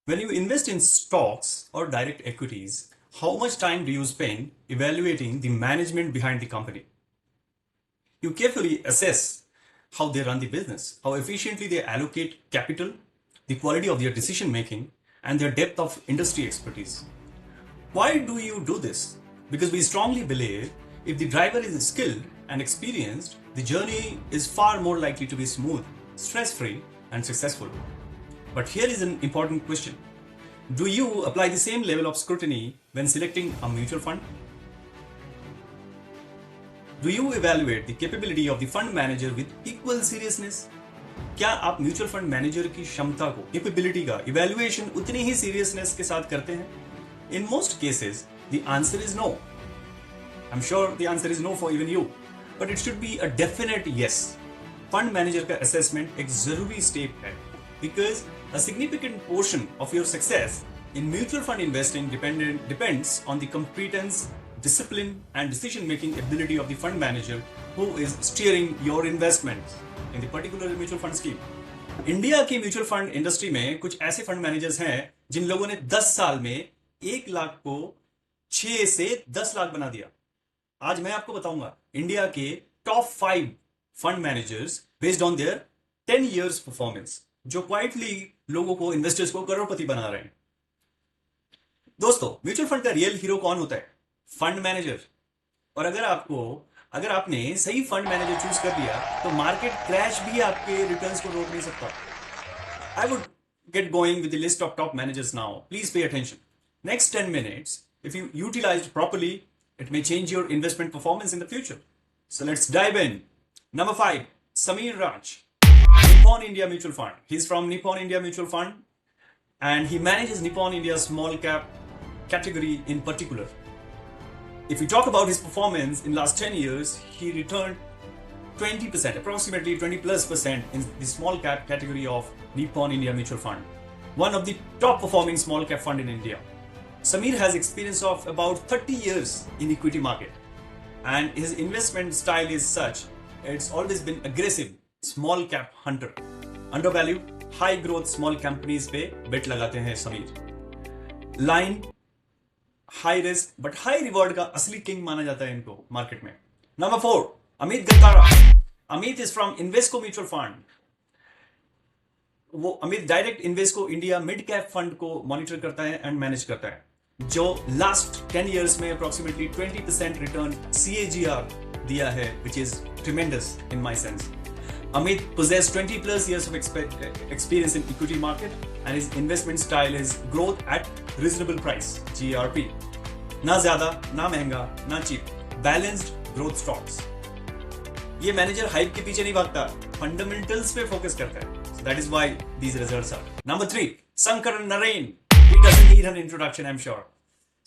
When you invest in stocks or direct equities, how much time do you spend evaluating the management behind the company? You carefully assess how they run the business, how efficiently they allocate capital, the quality of their decision making, and their depth of industry expertise. Why do you do this? Because we strongly believe if the driver is skilled and experienced, the journey is far more likely to be smooth, stress free, and successful. But here is an important question. Do you apply the same level of scrutiny when selecting a mutual fund? Do you evaluate the capability of the fund manager with equal seriousness? क्या आप mutual fund manager की क्षमता को capability का evaluation उतनी ही seriousness के साथ करते हैं? In most cases, the answer is no. I'm sure the answer is no for even you, but it should be a definite yes. Fund manager का असेसमेंट एक जरूरी स्टेप है because a significant portion of your success in mutual fund investing depends on the competence, discipline, and decision-making ability of the fund manager who is steering your investments in the particular mutual fund scheme. India की mutual fund industry में कुछ ऐसे fund managers हैं जिन लोगों ने 10 साल में 1 लाख को 6 से 10 लाख बना दिया. आज मैं आपको बताऊंगा इंडिया के top 5 fund managers based on their 10 years performance जो क्वाइटली लोगों को इन्वेस्टर्स को करोड़पति बना रहे हैं. दोस्तों, म्यूचुअल फंड का रियल हीरो कौन होता है? Fund manager. और अगर आपने सही फंड मैनेजर चूज कर लिया तो मार्केट क्रैश भी आपके रिटर्न्स को रोक नहीं सकता. I would get going with the list of top managers now. Please pay attention. Next 10 minutes, if you utilized properly, it may change your investment performance in the future. So let's dive in. Number 5, Sameer Raj, Nippon India Mutual Fund. He's from Nippon India Mutual Fund and he manages Nippon India small cap category in particular. If we talk about his performance in last 10 years, he returned 20%, approximately 20+% in the small cap category of Nippon India Mutual Fund, one of the top performing small cap fund in India. Sameer has experience of about 30 years in equity market and his investment style is such, it's always been aggressive, small cap hunter. Undervalued, high growth small companies पे bet लगाते हैं Sameer. Line, high risk but high reward का असली king माना जाता है इनको market में. Number 4, Amit Gantara. Amit is from Invesco Mutual Fund. वो Amit direct Invesco India mid cap fund को मॉनिटर करता है एंड मैनेज करता है जो लास्ट 10 years में अप्रोक्सीमेटली 20% रिटर्न CAGR दिया है, which is tremendous in my sense. Amit possesses 20+ years of experience in equity market and his investment style is growth at reasonable price, GRP. ना ज्यादा, ना महंगा, ना चीप, बैलेंस्ड ग्रोथ स्टॉक्स. ये manager hype के पीछे नहीं भागता, फंडामेंटल्स पे फोकस करता है. So that is why these results are. Number 3, Sankar Narain. He doesn't need an introduction, I'm sure.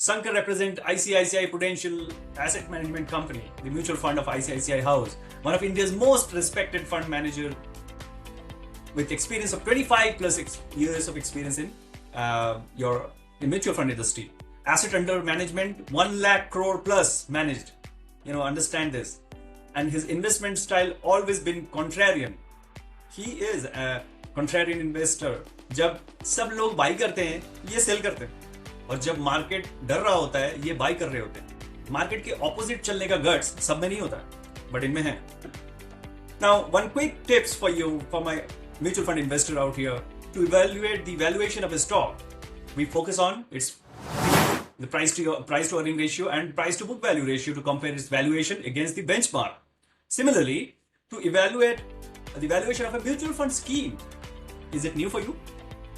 Sankar represents ICICI Prudential Asset Management Company, the mutual fund of ICICI House, one of India's most respected fund manager with experience of 25+ years of experience in your mutual fund industry. Asset under management 1 lakh crore plus managed. Understand this. And his investment style always been contrarian. He is a contrarian investor. जब सब लोग by करते हैं ये cell करते हैं और जब मार्केट डर रहा होता है ये बाई कर रहे होते हैं. मार्केट के ऑपोजिट चलने का गट्स सब में नहीं होता बट इनमें है. Now one quick tips for you, for my mutual fund investor out here, to evaluate the valuation of a stock. We focus on its the price to earning ratio and price to book value ratio to compare its valuation against the benchmark. Similarly, to evaluate the valuation of a mutual fund scheme, is it new for you?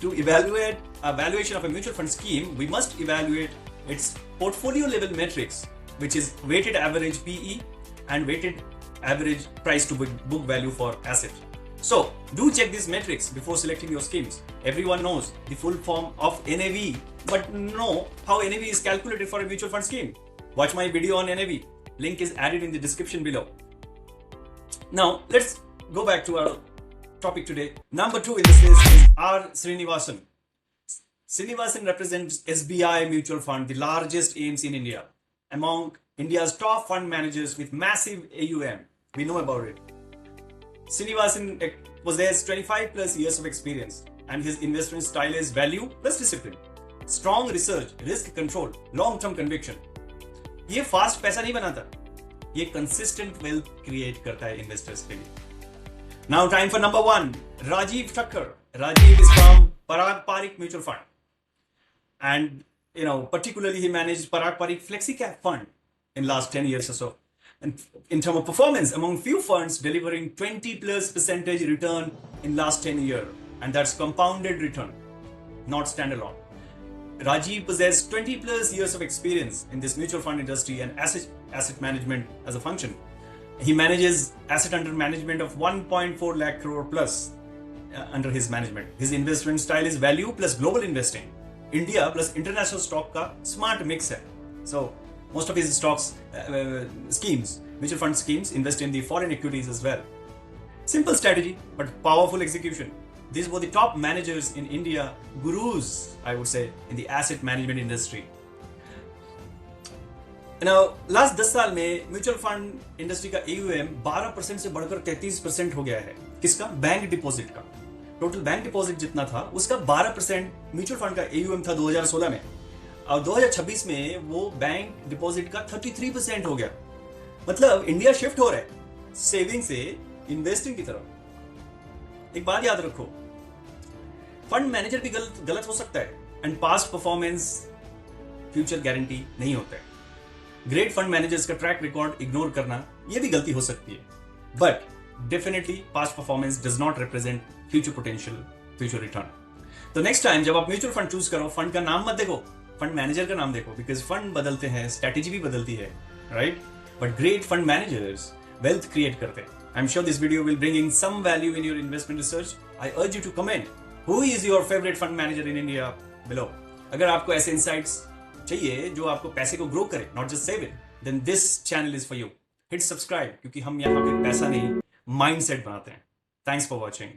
To evaluate a valuation of a mutual fund scheme, we must evaluate its portfolio level metrics, which is weighted average PE and weighted average price to book value for asset. So, do check these metrics before selecting your schemes. Everyone knows the full form of NAV, but know how NAV is calculated for a mutual fund scheme. Watch my video on NAV. Link is added in the description below. Now, let's go back to our topic today. Number 2 in this list is R. Srinivasan. Srinivasan represents SBI Mutual Fund, the largest AMC in India. Among India's top fund managers with massive AUM. We know about it. Srinivasan possesses 25+ years of experience. and his investment style is value plus discipline, strong research, risk control, long term conviction. ये fast पैसा नहीं बनाता, ये consistent wealth create करता है investors के लिए. Now time for number 1, Rajiv Thakkar. Rajiv is from Parag Parikh Mutual Fund, and particularly he managed Parag Parikh Flexi Cap Fund in last 10 years or so. And in terms of performance, among few funds delivering 20+% return in last 10 years, and that's compounded return, not standalone. Rajiv possessed 20+ years of experience in this mutual fund industry and asset management as a function. He manages asset under management of 1.4 lakh crore plus under his management. His investment style is value plus global investing, India plus international stock का smart mix है. So most of his stocks schemes, mutual fund schemes, invest in the foreign equities as well. Simple strategy but powerful execution. These were the top managers in India, gurus, I would say, in the asset management industry. Now, last 10 साल में mutual fund industry का AUM 12% से बढ़कर 33% हो गया है. किसका? Bank deposit का. टोटल बैंक डिपॉजिट जितना था उसका 12% म्यूचुअल फंड का AUM था 2016 में, और 2026 में वो बैंक डिपॉजिट का 33% हो गया. मतलब इंडिया शिफ्ट हो रहा है सेविंग से इन्वेस्टिंग की तरफ. एक बात याद रखो, फंड मैनेजर भी गलत हो सकता है, and past performance future guarantee नहीं होता है. ग्रेट फंड मैनेजर्स का ट्रैक रिकॉर्ड इग्नोर करना यह भी गलती हो सकती है, but definitely past performance does not represent future potential, future return. तो नेक्स्ट टाइम जब आप म्यूचुअल फंड चूज करो, फंड का नाम मत देखो, फंड मैनेजर का नाम देखो, बिकॉज फंड बदलते हैं, स्ट्रेटेजी भी बदलती है, right? But great fund managers wealth create करते हैं. I'm sure this video will bring in some value in your investment research. I urge you to comment who is your favorite fund manager in India below. अगर आपको ऐसे insights चाहिए जो आपको पैसे को grow करे, not just save it, then this channel is for you. Hit subscribe क्योंकि हम यहाँ पे पैसा नहीं mindset बनाते हैं. Thanks for watching.